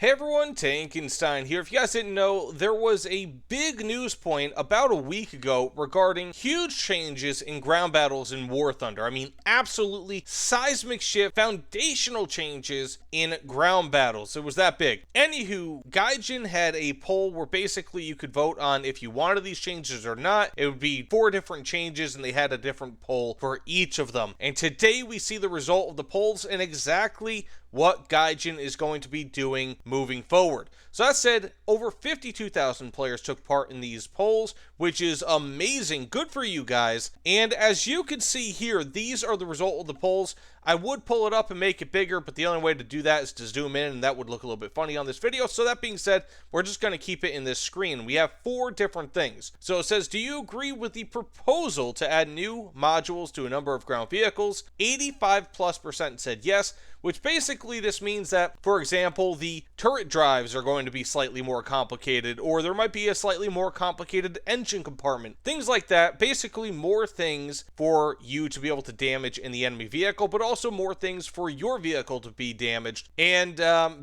Hey everyone, Tankenstein here. If you guys didn't know, there was a big news point about a week ago regarding huge changes in ground battles in War Thunder. I mean, absolutely seismic shift, foundational changes in ground battles. It was that big. Anywho, Gaijin had a poll where basically you could vote on if you wanted these changes or not. It would be 4 different changes and they had a different poll for each of them. And today we see the result of the polls and exactly what Gaijin is going to be doing moving forward. So that said, over 52,000 players took part in these polls, which is amazing. Good for you guys. And as you can see here, these are the result of the polls. I would pull it up and make it bigger, but the only way to do that is to zoom in, and that would look a little bit funny on this video. So that being said, we're just going to keep it in this screen. We have 4 different things. So it says, do you agree with the proposal to add new modules to a number of ground vehicles? 85+% said yes, which basically this means that, for example, the turret drives are going to be slightly more complicated, or there might be a slightly more complicated engine compartment. Things like that. Basically more things for you to be able to damage in the enemy vehicle, but also more things for your vehicle to be damaged. And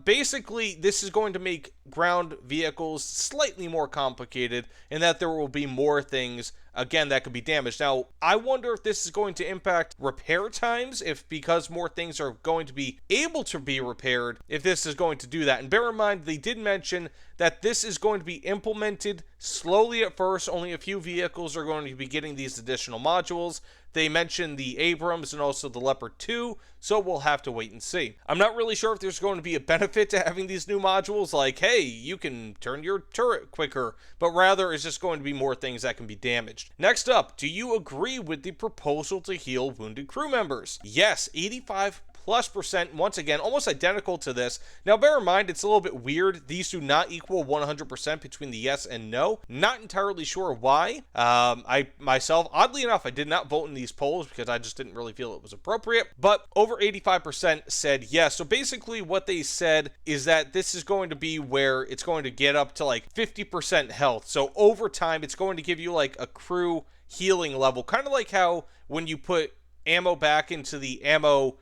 basically this is going to make ground vehicles slightly more complicated in that there will be more things again that could be damaged. Now, I wonder if this is going to impact repair times, if because more things are going to be able to be repaired, if this is going to do that. And bear in mind, they did mention that this is going to be implemented slowly at first. Only a few vehicles are going to be getting these additional modules. They mentioned the Abrams and also the Leopard 2, so we'll have to wait and see. I'm not really sure if there's going to be a benefit to having these new modules, like, hey, you can turn your turret quicker, but rather it's just going to be more things that can be damaged. Next up, do you agree with the proposal to heal wounded crew members? Yes, 85+%, once again, almost identical to this. Now, bear in mind, it's a little bit weird. These do not equal 100% between the yes and no. Not entirely sure why. I myself, oddly enough, I did not vote in these polls because I just didn't really feel it was appropriate, but over 85% said yes. So basically what they said is that this is going to be where it's going to get up to like 50% health. So over time, it's going to give you like a crew healing level, kind of like how when you put ammo back into the ammo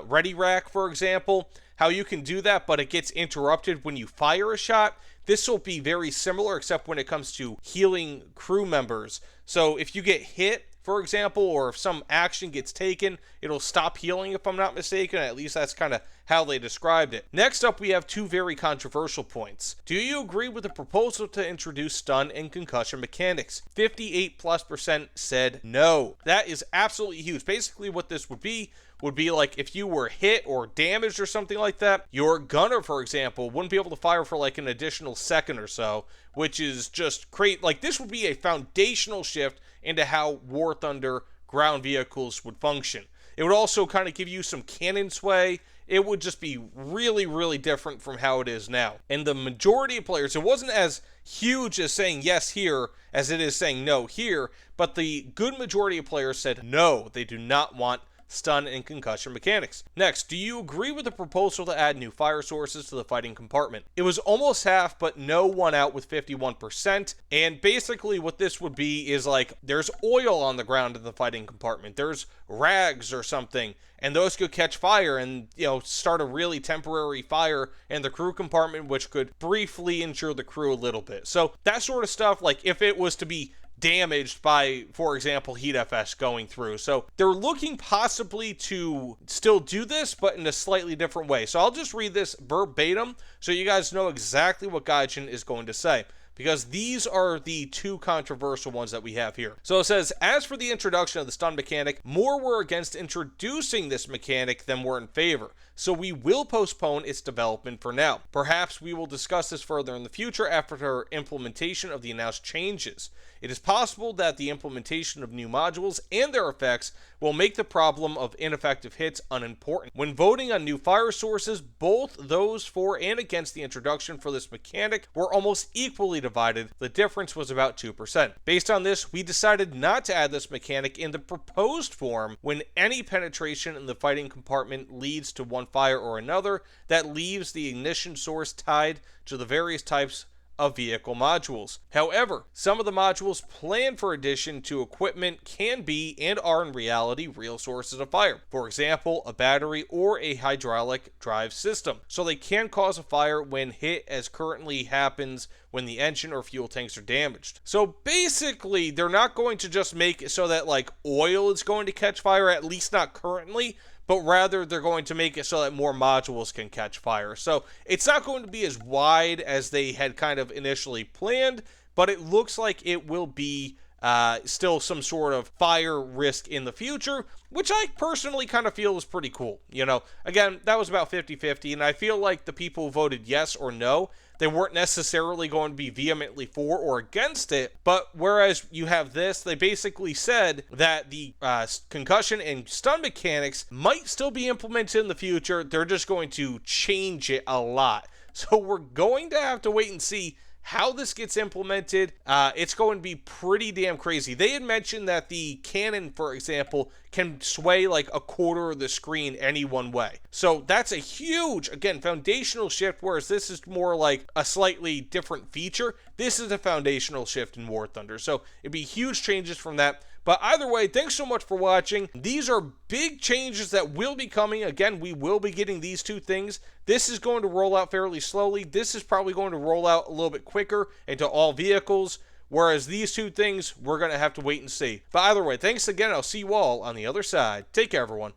ready rack, for example, how you can do that, but it gets interrupted when you fire a shot. This will be very similar, except when it comes to healing crew members. So if you get hit, for example, or if some action gets taken, it'll stop healing, if I'm not mistaken. At least that's kind of how they described it. Next up, we have 2 very controversial points. Do you agree with the proposal to introduce stun and concussion mechanics? 58+% said no. That is absolutely huge. Basically what this would be like if you were hit or damaged or something like that, your gunner, for example, wouldn't be able to fire for like an additional second or so, which is just great. Like, this would be a foundational shift into how War Thunder ground vehicles would function. It would also kind of give you some cannon sway. It would just be really, really different from how it is now. And the majority of players, it wasn't as huge as saying yes here as it is saying no here, but the good majority of players said no, they do not want stun and concussion mechanics. Next, do you agree with the proposal to add new fire sources to the fighting compartment? It was almost half, but no won out with 51%. And basically what this would be is like, there's oil on the ground in the fighting compartment. There's rags or something, and those could catch fire and, you know, start a really temporary fire in the crew compartment, which could briefly injure the crew a little bit. So that sort of stuff, like if it was to be damaged by, for example, Heat FS going through. So they're looking possibly to still do this, but in a slightly different way. So I'll just read this verbatim so you guys know exactly what Gaijin is going to say, because these are the 2 controversial ones that we have here. So it says, as for the introduction of the stun mechanic, more were against introducing this mechanic than were in favor. So we will postpone its development for now. Perhaps we will discuss this further in the future after implementation of the announced changes. It is possible that the implementation of new modules and their effects will make the problem of ineffective hits unimportant. When voting on new fire sources, both those for and against the introduction for this mechanic were almost equally divided. The difference was about 2%. Based on this, we decided not to add this mechanic in the proposed form when any penetration in the fighting compartment leads to one fire or another that leaves the ignition source tied to the various types of vehicle modules. However, some of the modules planned for addition to equipment can be and are in reality real sources of fire. For example, a battery or a hydraulic drive system. So they can cause a fire when hit, as currently happens when the engine or fuel tanks are damaged. So basically, they're not going to just make it so that like oil is going to catch fire, at least not currently, but rather they're going to make it so that more modules can catch fire. So it's not going to be as wide as they had kind of initially planned, but it looks like it will be still some sort of fire risk in the future, which I personally kind of feel is pretty cool. You know, again, that was about 50-50, and I feel like the people who voted yes or no, they weren't necessarily going to be vehemently for or against it, but whereas you have this, they basically said that the concussion and stun mechanics might still be implemented in the future. They're just going to change it a lot. So we're going to have to wait and see how this gets implemented. It's going to be pretty damn crazy. They had mentioned that the cannon, for example, can sway like a quarter of the screen any one way. So that's a huge, again, foundational shift, whereas this is more like a slightly different feature. This is a foundational shift in War Thunder. So it'd be huge changes from that. But either way, thanks so much for watching. These are big changes that will be coming. Again, we will be getting these two things. This is going to roll out fairly slowly. This is probably going to roll out a little bit quicker into all vehicles. Whereas these two things, we're going to have to wait and see. But either way, thanks again. I'll see you all on the other side. Take care, everyone.